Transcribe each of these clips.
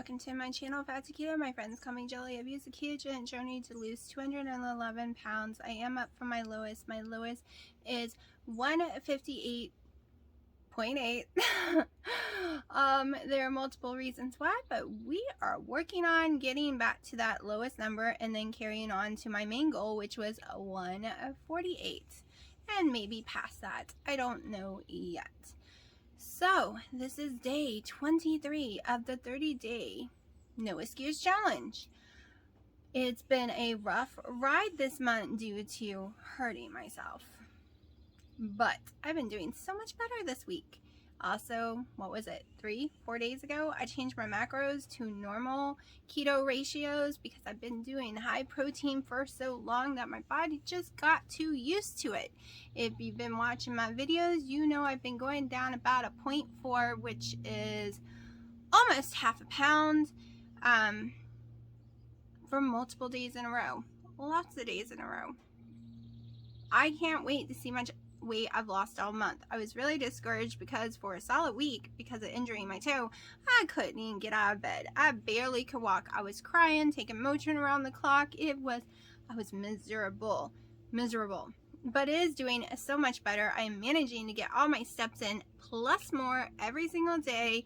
welcome to my channel, Fat to Keto. My friends call me Jelly. I've used the ketogenic journey to lose 211 pounds. I am up from my lowest. My lowest is 158.8. There are multiple reasons why, but we are working on getting back to that lowest number and then carrying on to my main goal, which was 148, and maybe past that. I don't know yet. So this is day 23 of the 30-day no excuse challenge. It's been a rough ride this month due to hurting myself, but I've been doing so much better this week. Also, what was it, 3-4 days ago, I changed my macros to normal keto ratios because I've been doing high protein for so long that my body just got too used to it. If you've been watching my videos, you know I've been going down about a 0.4, which is almost half a pound, for multiple days in a row. Lots of days in a row. I can't wait to see much weight I've lost all month. I was really discouraged because for a solid week, because of injuring my toe, I couldn't even get out of bed. I barely could walk. I was crying, taking Motrin around the clock. I was miserable. But it is doing so much better. I am managing to get all my steps in, plus more every single day.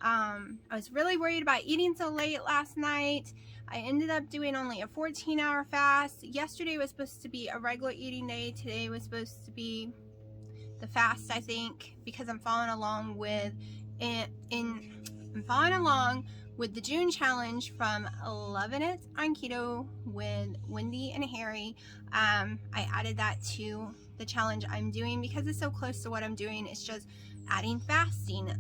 I was really worried about eating so late last night. I ended up doing only a 14-hour fast. Yesterday was supposed to be a regular eating day. Today was supposed to be the fast, I think, because I'm following along with the June challenge from Loving It on Keto with Wendy and Harry. I added that to the challenge I'm doing because it's so close to what I'm doing. It's just adding fasting,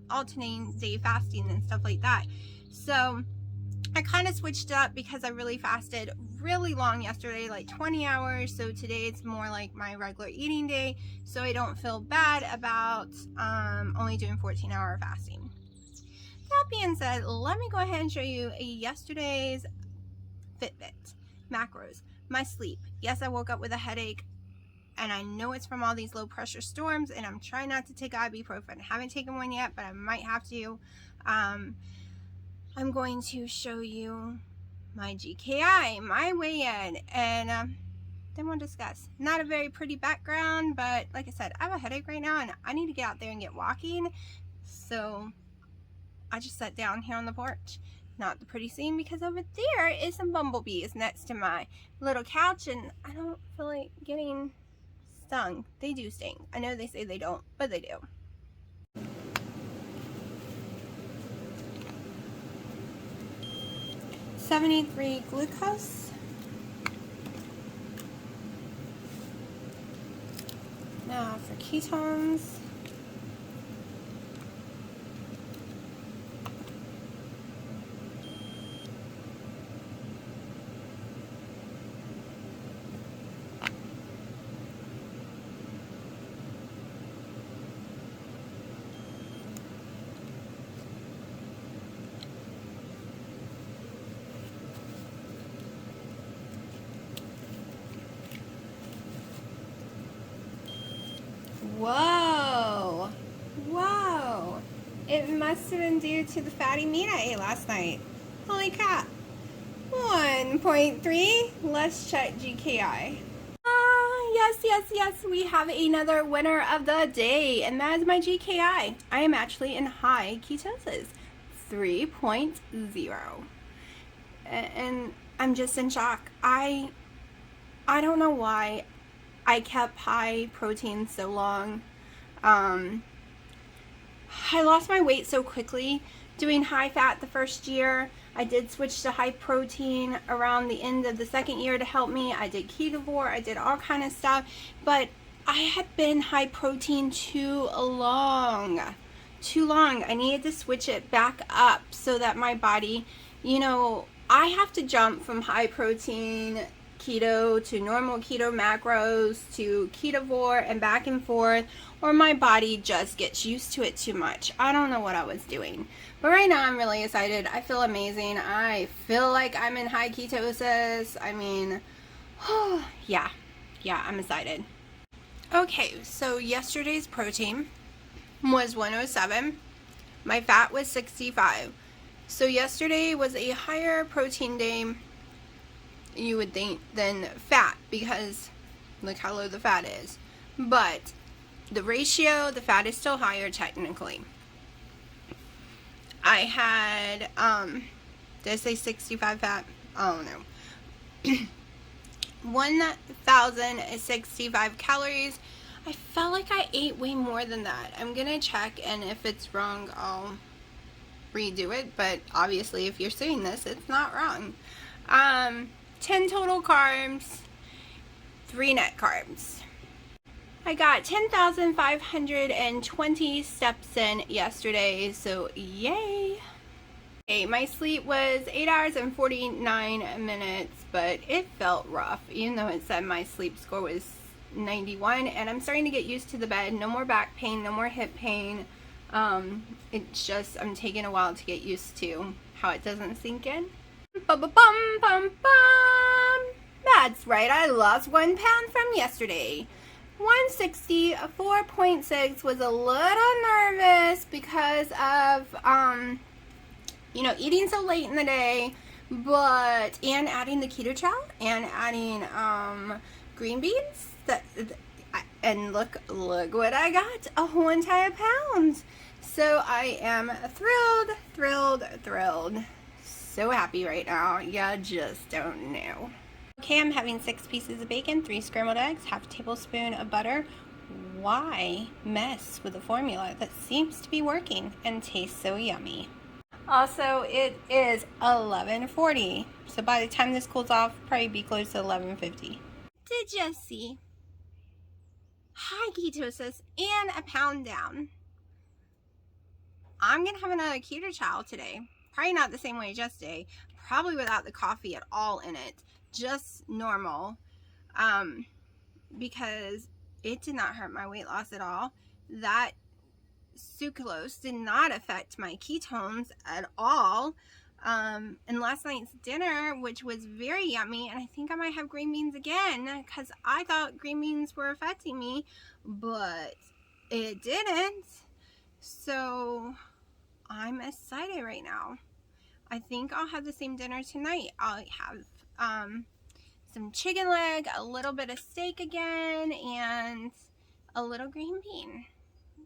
alternating day fasting and stuff like that. So I kind of switched up because I really fasted really long yesterday, like 20 hours. So today it's more like my regular eating day, so I don't feel bad about only doing 14-hour fasting. That being said, let me go ahead and show you yesterday's Fitbit macros. My sleep. Yes, I woke up with a headache, and I know it's from all these low pressure storms, and I'm trying not to take ibuprofen. I haven't taken one yet, but I might have to. I'm going to show you my GKI, my weigh-in, and then we'll discuss. Not a very pretty background, but like I said, I have a headache right now, and I need to get out there and get walking. So I just sat down here on the porch. Not the pretty scene because over there is some bumblebees next to my little couch, and I don't feel like getting stung. They do sting. I know they say they don't, but they do. .73 glucose. Now for ketones. Whoa, it must have been due to the fatty meat I ate last night. Holy crap. 1.3. Let's check GKI. Yes, we have another winner of the day, and that is my GKI. I am actually in high ketosis, 3.0, and I'm just in shock. I don't know why I kept high protein so long. I lost my weight so quickly doing high fat the first year. I did switch to high protein around the end of the second year to help me. I did ketovore, I did all kind of stuff, but I had been high protein too long. I needed to switch it back up so that my body, I have to jump from high protein keto to normal keto macros to ketovore and back and forth, or my body just gets used to it too much. I don't know what I was doing, but right now I'm really excited. I feel amazing. I feel like I'm in high ketosis. I mean, yeah, I'm excited. Okay, so yesterday's protein was 107. My fat was 65. So yesterday was a higher protein day, you would think, than fat, because look how low the fat is. But the ratio, the fat is still higher technically. I had, did I say 65 fat? Oh no. 1,065 calories. I felt like I ate way more than that. I'm gonna check, and if it's wrong, I'll redo it. But obviously, if you're seeing this, it's not wrong. 10 total carbs, 3 net carbs. I got 10,520 steps in yesterday, so yay! Okay, my sleep was 8 hours and 49 minutes, but it felt rough, even though it said my sleep score was 91, and I'm starting to get used to the bed. No more back pain, no more hip pain. It's just, I'm taking a while to get used to how it doesn't sink in. Bum. That's right, I lost 1 pound from yesterday. 164.6. Was a little nervous because of eating so late in the day, and adding the keto chow and adding green beans. And look what I got, a whole entire pound. So I am thrilled, so happy right now. You just don't know. Okay, I'm having 6 pieces of bacon, 3 scrambled eggs, half a tablespoon of butter. Why mess with a formula that seems to be working and tastes so yummy? Also, it is 11:40, so by the time this cools off, probably be close to 11:50. Did you see? High ketosis and a pound down. I'm gonna have another keto chow today. Probably not the same way as yesterday. Probably without the coffee at all in it. Just normal. Because it did not hurt my weight loss at all. That sucralose did not affect my ketones at all. And last night's dinner, which was very yummy, and I think I might have green beans again, because I thought green beans were affecting me, but it didn't. So I'm excited right now. I think I'll have the same dinner tonight. I'll have some chicken leg, a little bit of steak again, and a little green bean,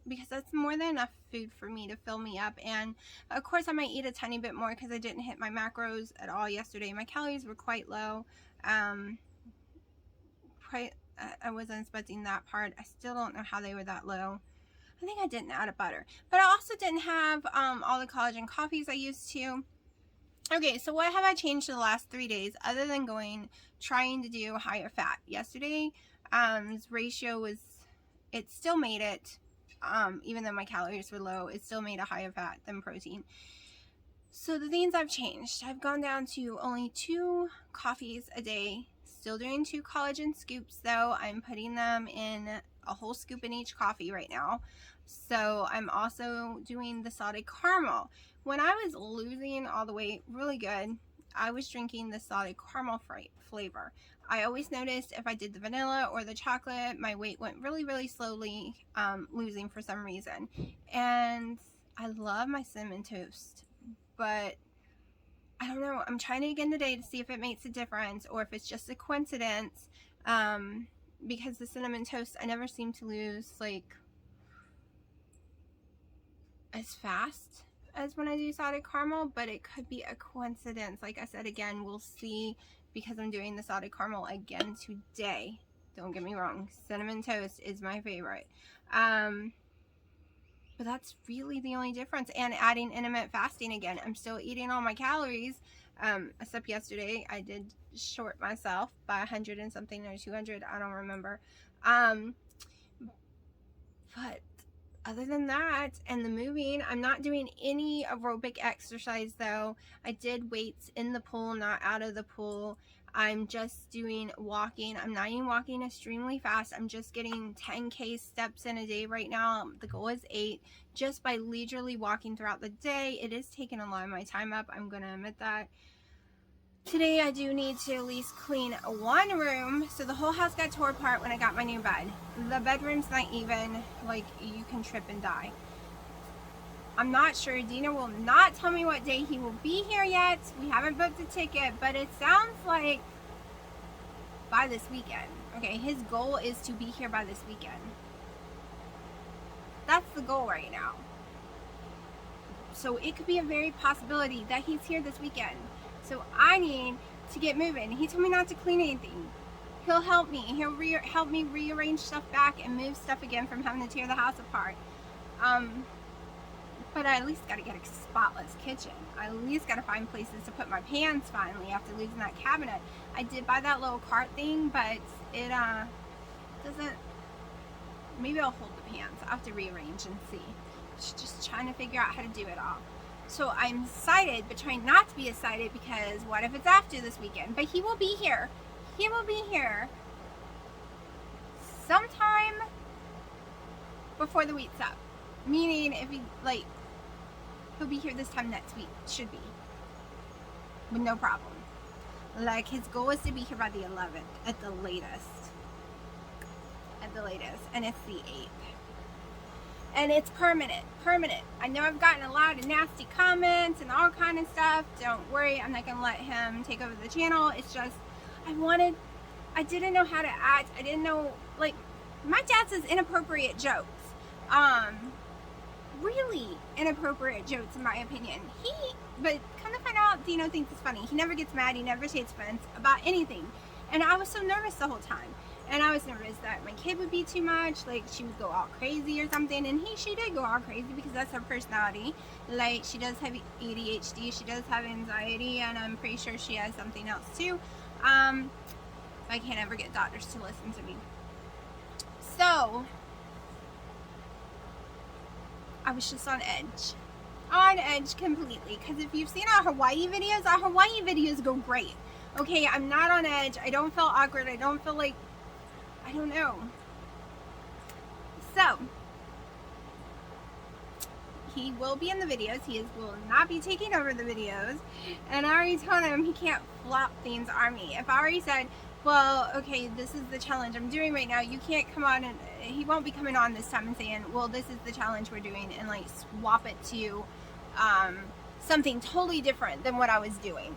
because that's more than enough food for me to fill me up. And of course I might eat a tiny bit more because I didn't hit my macros at all yesterday. My calories were quite low. I wasn't expecting that part. I still don't know how they were that low. I think I didn't add a butter, but I also didn't have all the collagen coffees I used to. Okay, so what have I changed in the last 3 days other than trying to do higher fat? Yesterday, this ratio was, it still made it, even though my calories were low, it still made a higher fat than protein. So the things I've changed, I've gone down to only 2 coffees a day. Still doing 2 collagen scoops though. I'm putting them in a whole scoop in each coffee right now. So I'm also doing the salted caramel. When I was losing all the weight really good, I was drinking the salted caramel flavor. I always noticed if I did the vanilla or the chocolate, my weight went really slowly, losing for some reason. And I love my cinnamon toast, but I don't know. I'm trying it again today to see if it makes a difference or if it's just a coincidence. Because the cinnamon toast, I never seem to lose like as fast as when I do salted caramel, but it could be a coincidence. Like I said, again, we'll see, because I'm doing the salted caramel again today. Don't get me wrong, cinnamon toast is my favorite. But that's really the only difference. And adding intermittent fasting again. I'm still eating all my calories, except yesterday I did short myself by 100 and something, or 200, I don't remember. But other than that, and the moving, I'm not doing any aerobic exercise though. I did weights in the pool, not out of the pool. I'm just doing walking. I'm not even walking extremely fast. I'm just getting 10K steps in a day right now. The goal is 8, just by leisurely walking throughout the day. It is taking a lot of my time up, I'm gonna admit that. Today I do need to at least clean 1 room. So the whole house got tore apart when I got my new bed. The bedroom's not even, like, you can trip and die. I'm not sure. Dina will not tell me what day he will be here yet. We haven't booked a ticket, but it sounds like by this weekend. Okay, his goal is to be here by this weekend. That's the goal right now. So it could be a very possibility that he's here this weekend. So I need to get moving. He told me not to clean anything. He'll help me. He'll help me rearrange stuff back and move stuff again from having to tear the house apart. But I at least got to get a spotless kitchen. I at least got to find places to put my pans finally after losing that cabinet. I did buy that little cart thing, but it doesn't. Maybe I'll hold the pans. I'll have to rearrange and see. Just trying to figure out how to do it all. So I'm excited, but trying not to be excited because what if it's after this weekend? But he will be here. He will be here sometime before the week's up. Meaning, if he, like, he'll be here this time next week. Should be. With no problem. Like, his goal is to be here by the 11th at the latest. At the latest. And it's the 8th. And it's permanent. Permanent. I know I've gotten a lot of nasty comments and all kind of stuff. Don't worry. I'm not going to let him take over the channel. It's just, I didn't know how to act. I didn't know, like, my dad says inappropriate jokes. Really inappropriate jokes in my opinion. But kind of find out Dino thinks it's funny. He never gets mad. He never takes offense about anything. And I was so nervous the whole time. And I was nervous that my kid would be too much, like she would go all crazy or something. And she did go all crazy because that's her personality. Like, she does have ADHD, she does have anxiety, and I'm pretty sure she has something else too. I can't ever get doctors to listen to me. So I was just on edge. On edge completely. Because if you've seen our Hawaii videos go great. Okay, I'm not on edge. I don't feel awkward. I don't feel like, I don't know. So, he will be in the videos. Will not be taking over the videos. And I already told him he can't flop things on me. If I already said, well, okay, this is the challenge I'm doing right now, you can't come on, and he won't be coming on this time and saying, well, this is the challenge we're doing, and like swap it to something totally different than what I was doing.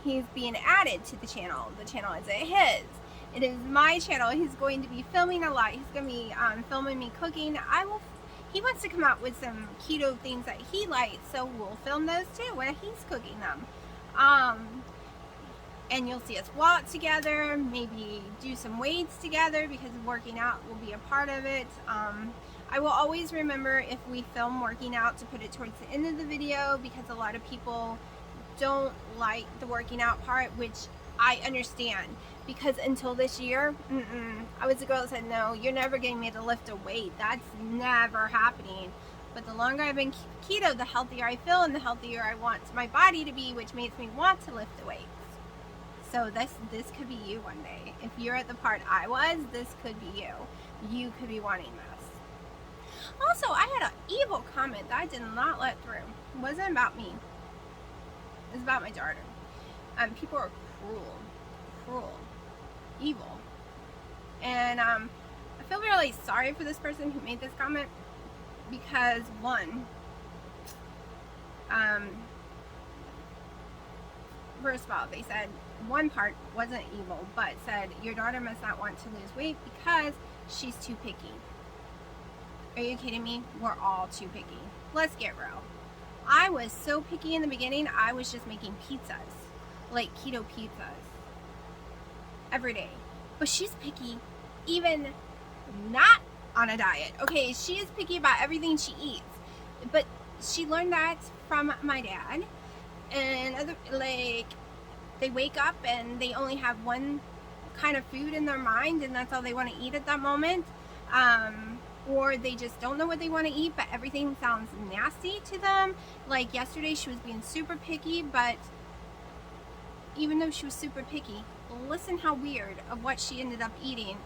He's being added to the channel. The channel isn't his. It is my channel. He's going to be filming a lot. He's going to be filming me cooking. He wants to come out with some keto things that he likes, so we'll film those too when he's cooking them. And you'll see us walk together, maybe do some weights together because working out will be a part of it. I will always remember if we film working out to put it towards the end of the video because a lot of people don't like the working out part, which I understand. Because until this year, I was the girl that said, no, you're never getting me to lift a weight. That's never happening. But the longer I've been keto, the healthier I feel and the healthier I want my body to be, which makes me want to lift the weights. So this could be you one day. If you're at the part I was, this could be you. You could be wanting this. Also, I had an evil comment that I did not let through. It wasn't about me. It was about my daughter. People are cruel, evil. And I feel really sorry for this person who made this comment because, one, first of all, they said one part wasn't evil, but said your daughter must not want to lose weight because she's too picky. Are you kidding me? We're all too picky. Let's get real. I was so picky in the beginning, I was just making pizzas, like keto pizzas, every day. But she's picky even not on a diet. Okay, she is picky about everything she eats. But she learned that from my dad. And they wake up and they only have one kind of food in their mind and that's all they want to eat at that moment. Or they just don't know what they want to eat, but everything sounds nasty to them. Like yesterday, she was being super picky, but even though she was super picky, listen how weird of what she ended up eating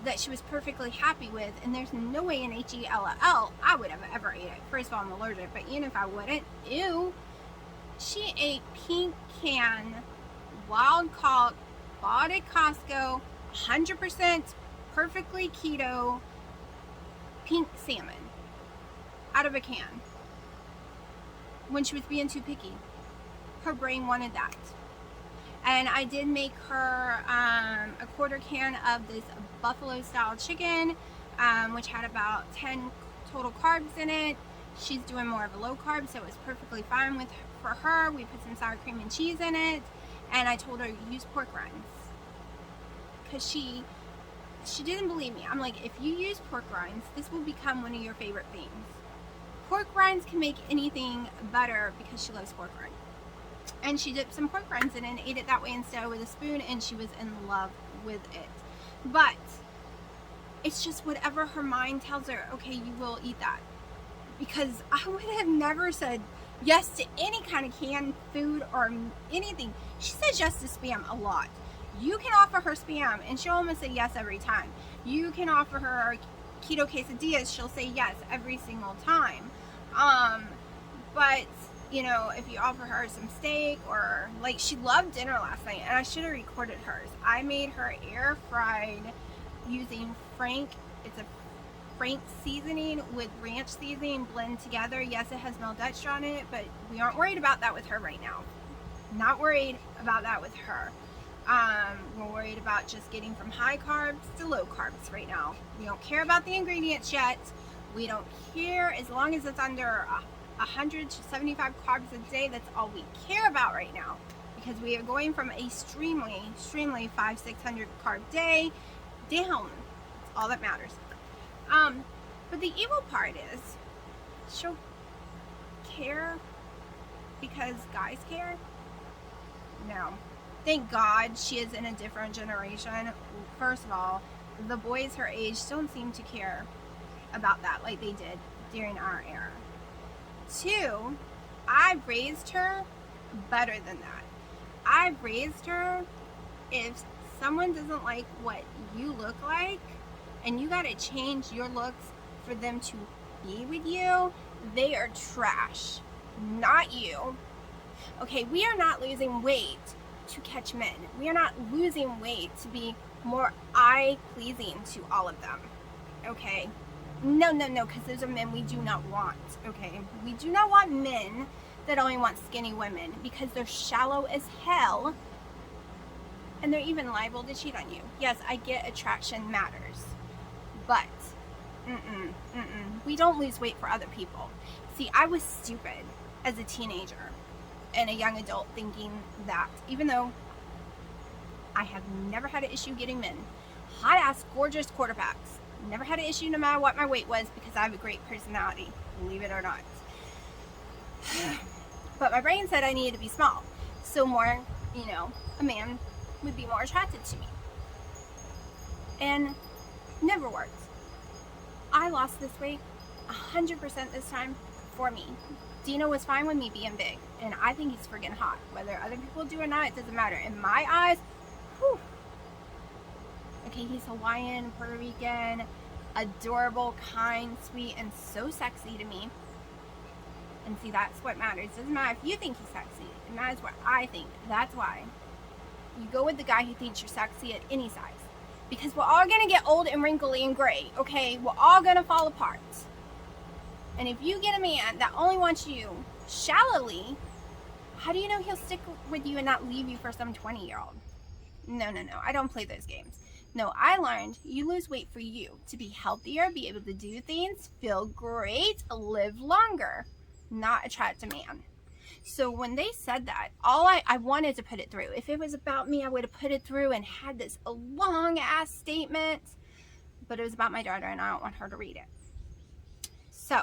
that she was perfectly happy with, and there's no way in HELL I would have ever ate it. First of all, I'm allergic, but even if I wouldn't, ew. She ate pink can, wild caught, bought at Costco, 100% perfectly keto, pink salmon. out of a can when she was being too picky. Her brain wanted that. And I did make her a quarter can of this buffalo style chicken, which had about 10 total carbs in it. She's doing more of a low carb, so it was perfectly fine for her. We put some sour cream and cheese in it, and I told her use pork rinds, because she didn't believe me. I'm like, if you use pork rinds, this will become one of your favorite things. Pork rinds can make anything better, because she loves pork rinds. And she dipped some pork rinds in it and ate it that way instead with a spoon, and she was in love with it. But it's just whatever her mind tells her, okay, you will eat that. Because I would have never said yes to any kind of canned food or anything. She says yes to Spam a lot. You can offer her Spam and she'll almost say yes every time. You can offer her keto quesadillas, she'll say yes every single time. But you know, if you offer her some steak, or like, she loved dinner last night, and I should have recorded hers. I made her air fried using Frank. It's a Frank seasoning with ranch seasoning blend together. Yes, it has Mel Dutch on it, but we aren't worried about that with her right now. Not worried about that with her. We're worried about just getting from high carbs to low carbs right now. We don't care about the ingredients yet. We don't care as long as it's under 100 to 75 carbs a day. That's all we care about right now, because we are going from a extremely 500-600 carb day down. That's all that matters. But the evil part is she'll care because guys care. No, thank God she is in a different generation. First of all, the boys her age don't seem to care about that like they did during our era. Two, I raised her better than that. I raised her, if someone doesn't like what you look like and you gotta change your looks for them to be with you, they are trash, not you. Okay, we are not losing weight to catch men. We are not losing weight to be more eye-pleasing to all of them. Okay? No, because those are men we do not want, okay? We do not want men that only want skinny women, because they're shallow as hell, and they're even liable to cheat on you. Yes, I get attraction matters, but we don't lose weight for other people. See, I was stupid as a teenager and a young adult thinking that, even though I have never had an issue getting men, hot-ass, gorgeous quarterbacks, never had an issue no matter what my weight was, because I have a great personality, believe it or not. But my brain said I needed to be small, so more, you know, a man would be more attracted to me. And never worked. I lost this weight 100% this time for me. Dino was fine with me being big, and I think he's friggin' hot. Whether other people do or not, it doesn't matter. In my eyes, whew. Okay, he's Hawaiian, Puerto Rican, adorable, kind, sweet, and so sexy to me. And see, that's what matters. It doesn't matter if you think he's sexy. It matters what I think. That's why you go with the guy who thinks you're sexy at any size. Because we're all going to get old and wrinkly and gray, okay? We're all going to fall apart. And if you get a man that only wants you shallowly, how do you know he'll stick with you and not leave you for some 20-year-old? No. I don't play those games. No, I learned you lose weight for you, to be healthier, be able to do things, feel great, live longer, not attract a man. So when they said that, I wanted to put it through. If it was about me, I would have put it through and had this long-ass statement. But it was about my daughter, and I don't want her to read it. So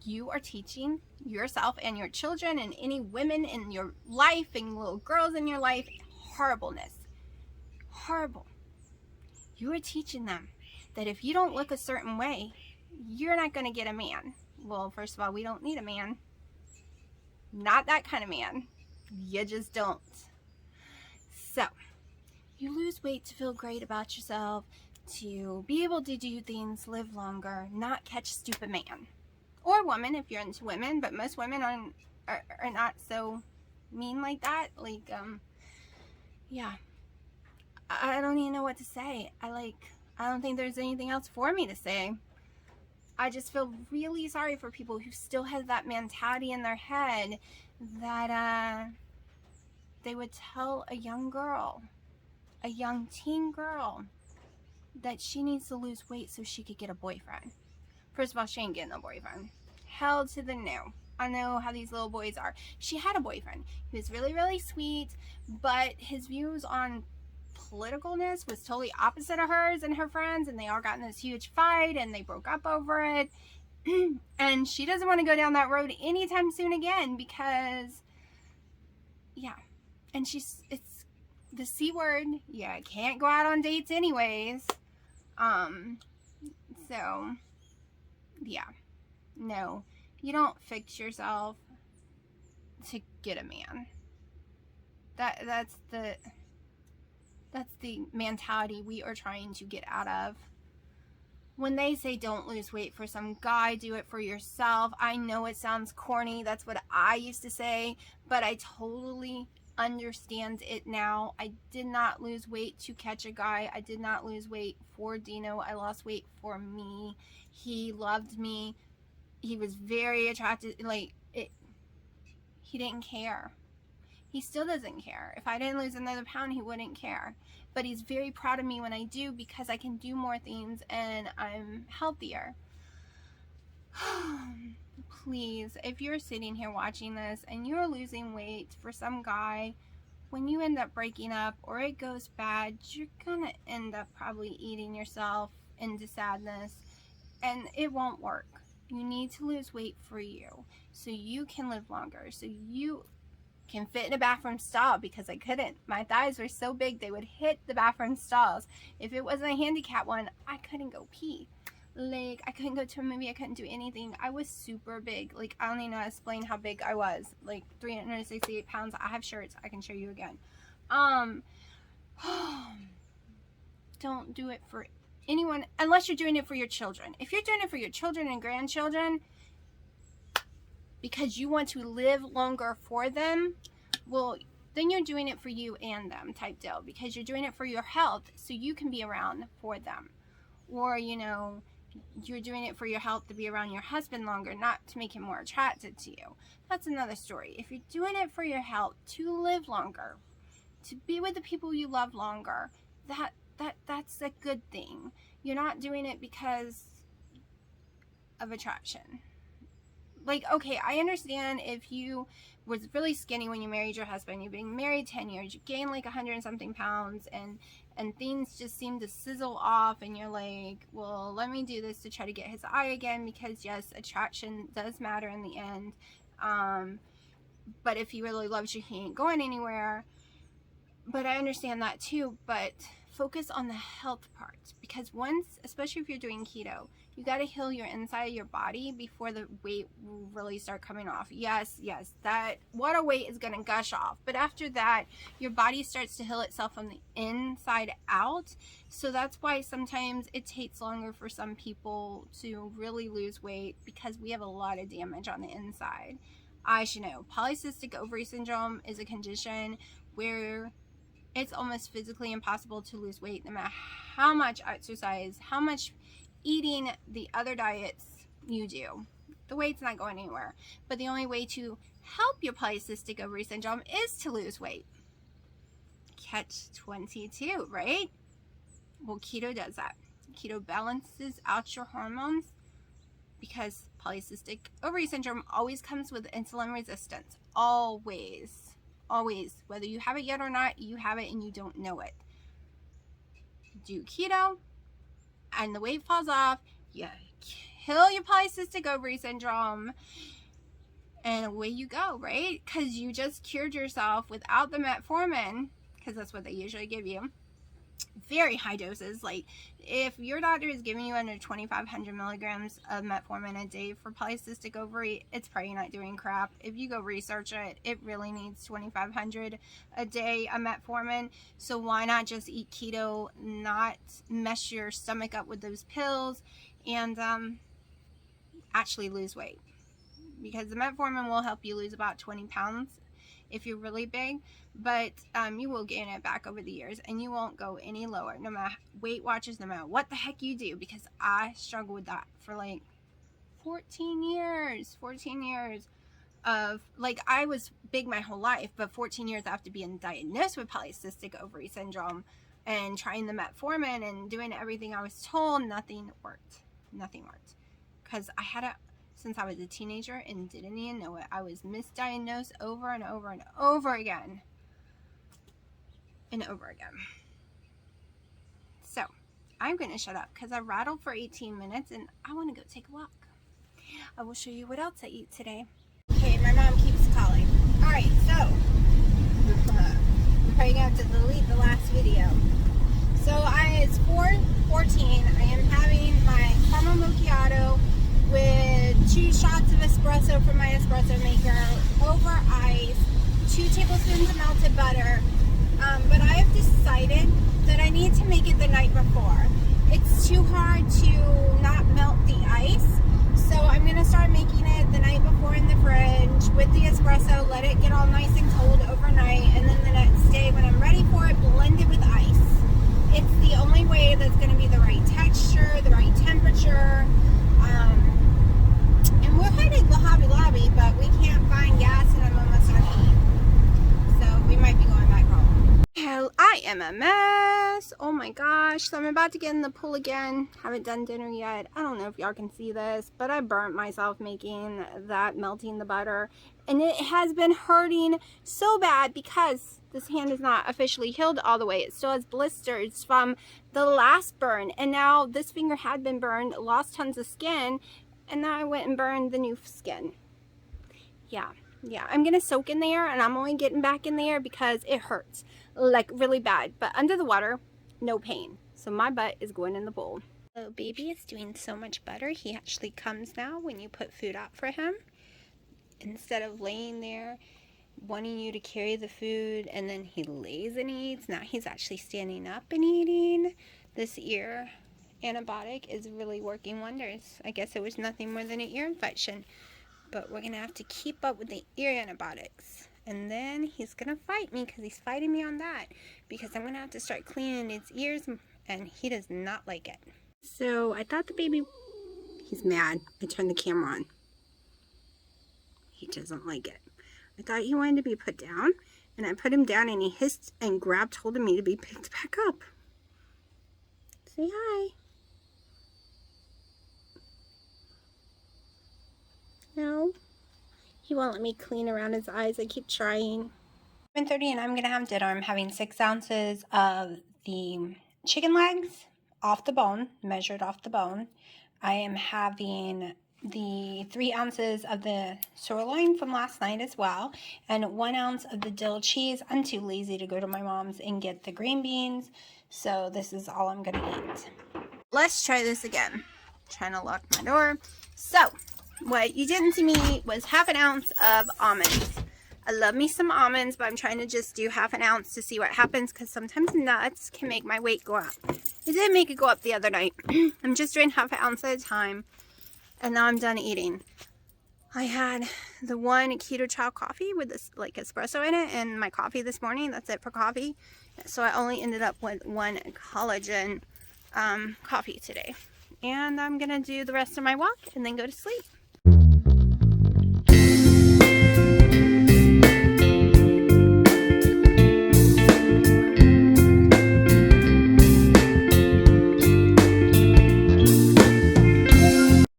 you are teaching yourself and your children and any women in your life and little girls in your life horribleness. Horrible. You are teaching them that if you don't look a certain way, you're not going to get a man. Well, first of all, we don't need a man. Not that kind of man. You just don't. So, you lose weight to feel great about yourself, to be able to do things, live longer, not catch stupid man. Or woman, if you're into women, but most women are not so mean like that. Like, yeah. I don't even know what to say. I don't think there's anything else for me to say. I just feel really sorry for people who still have that mentality in their head that they would tell a young girl, a young teen girl, that she needs to lose weight so she could get a boyfriend. First of all, she ain't getting a boyfriend. Hell to the no. I know how these little boys are. She had a boyfriend. He was really, really sweet, but his views on politicalness was totally opposite of hers and her friends, and they all got in this huge fight and they broke up over it. And she doesn't want to go down that road anytime soon again because, yeah. And it's the C word. Yeah, can't go out on dates anyways. So, yeah. No, you don't fix yourself to get a man. That's the mentality we are trying to get out of. When they say don't lose weight for some guy, do it for yourself. I know it sounds corny. That's what I used to say, but I totally understand it now. I did not lose weight to catch a guy. I did not lose weight for Dino. I lost weight for me. He loved me. He was very attracted. He didn't care. He still doesn't care. If I didn't lose another pound, he wouldn't care. But he's very proud of me when I do because I can do more things and I'm healthier. Please, if you're sitting here watching this and you're losing weight for some guy, when you end up breaking up or it goes bad, you're gonna end up probably eating yourself into sadness and it won't work. You need to lose weight for you so you can live longer, so you can fit in a bathroom stall, because I couldn't. My thighs were so big they would hit the bathroom stalls. If it wasn't a handicap one, I couldn't go pee. Like, I couldn't go to a movie. I couldn't do anything. I was super big. Like, I don't even know how to explain how big I was. Like, 368 pounds. I have shirts. I can show you again. Don't do it for anyone unless you're doing it for your children. If you're doing it for your children and grandchildren because you want to live longer for them, well, then you're doing it for you and them type deal, because you're doing it for your health so you can be around for them. Or, you know, you're doing it for your health to be around your husband longer, not to make him more attracted to you. That's another story. If you're doing it for your health, to live longer, to be with the people you love longer, that's a good thing. You're not doing it because of attraction. Like, okay, I understand if you was really skinny when you married your husband, you've been married 10 years, you gained like 100 and something pounds, and things just seem to sizzle off, and you're like, well, let me do this to try to get his eye again, because yes, attraction does matter in the end. But if he really loves you, he ain't going anywhere. But I understand that too, but focus on the health part, because once, especially if you're doing keto, you got to heal your inside of your body before the weight will really start coming off. Yes, that water weight is going to gush off, but after that, your body starts to heal itself from the inside out. So that's why sometimes it takes longer for some people to really lose weight, because we have a lot of damage on the inside. I should know. Polycystic ovary syndrome is a condition where it's almost physically impossible to lose weight no matter how much exercise, how much eating the other diets you do. The weight's not going anywhere. But the only way to help your polycystic ovary syndrome is to lose weight. Catch 22, right? Well, keto does that. Keto balances out your hormones, because polycystic ovary syndrome always comes with insulin resistance. Always. Whether you have it yet or not, you have it and you don't know it. Do keto and the weight falls off, you kill your polycystic ovary syndrome, and away you go, right? Because you just cured yourself without the metformin, because that's what they usually give you. Very high doses. Like, if your doctor is giving you under 2,500 milligrams of metformin a day for polycystic ovary, it's probably not doing crap. If you go research it, it really needs 2,500 a day of metformin. So why not just eat keto, not mess your stomach up with those pills, and actually lose weight? Because the metformin will help you lose about 20 pounds if you're really big, but you will gain it back over the years, and you won't go any lower, no matter Weight Watchers, no matter what the heck you do, because I struggled with that for like 14 years of, like, I was big my whole life, but 14 years after being diagnosed with polycystic ovary syndrome and trying the metformin and doing everything I was told, nothing worked. Nothing worked. Because I had it since I was a teenager and didn't even know it. I was misdiagnosed over and over and over again. And over again. So, I'm going to shut up because I rattled for 18 minutes and I want to go take a walk. I will show you what else I eat today. Okay, my mom keeps calling. Alright, so I'm probably going to have to delete the last video. So it's 4:14. I am having my caramel macchiato with 2 shots of espresso from my espresso maker over ice, 2 tablespoons of melted butter. But I have decided that I need to make it the night before. It's too hard to not melt the ice. So I'm going to start making it the night before in the fridge with the espresso, let it get all nice and cold overnight, and then the next day when I'm ready for it, blend it with ice. It's the only way that's going to be the right texture, the right temperature. And we're headed to Hobby Lobby, but we can't find gas and I'm almost on E. So we might be going back home. Hell, I am a mess. Oh my gosh. So I'm about to get in the pool again. Haven't done dinner yet. I don't know if y'all can see this, but I burnt myself making that, melting the butter. And it has been hurting so bad because this hand is not officially healed all the way. It still has blisters from the last burn. And now this finger had been burned, lost tons of skin. And now I went and burned the new skin. Yeah, I'm going to soak in there and I'm only getting back in there because it hurts. Like really bad. But under the water, no pain. So my butt is going in the bowl. Little baby is doing so much better. He actually comes now when you put food out for him. Instead of laying there wanting you to carry the food and then he lays and eats. Now he's actually standing up and eating. This ear antibiotic is really working wonders. I guess it was nothing more than an ear infection. But we're going to have to keep up with the ear antibiotics. And then he's going to fight me because he's fighting me on that. Because I'm going to have to start cleaning his ears and he does not like it. So I thought the baby, he's mad. I turned the camera on. He doesn't like it. I thought he wanted to be put down. And I put him down and he hissed and grabbed hold of me to be picked back up. Say hi. No. He won't let me clean around his eyes. I keep trying. 7:30 and I'm going to have dinner. I'm having 6 ounces of the chicken legs off the bone, measured off the bone. I am having the 3 ounces of the sirloin from last night as well, and 1 ounce of the dill cheese. I'm too lazy to go to my mom's and get the green beans, so this is all I'm going to eat. Let's try this again. I'm trying to lock my door. So, what you didn't see me eat was 1/2 ounce of almonds. I love me some almonds, but I'm trying to just do 1/2 ounce to see what happens because sometimes nuts can make my weight go up. It did make it go up the other night. I'm just doing 1/2 ounce at a time, and now I'm done eating. I had the one keto chow coffee with this like espresso in it, and my coffee this morning. That's it for coffee. So I only ended up with 1 collagen coffee today. And I'm gonna do the rest of my walk and then go to sleep.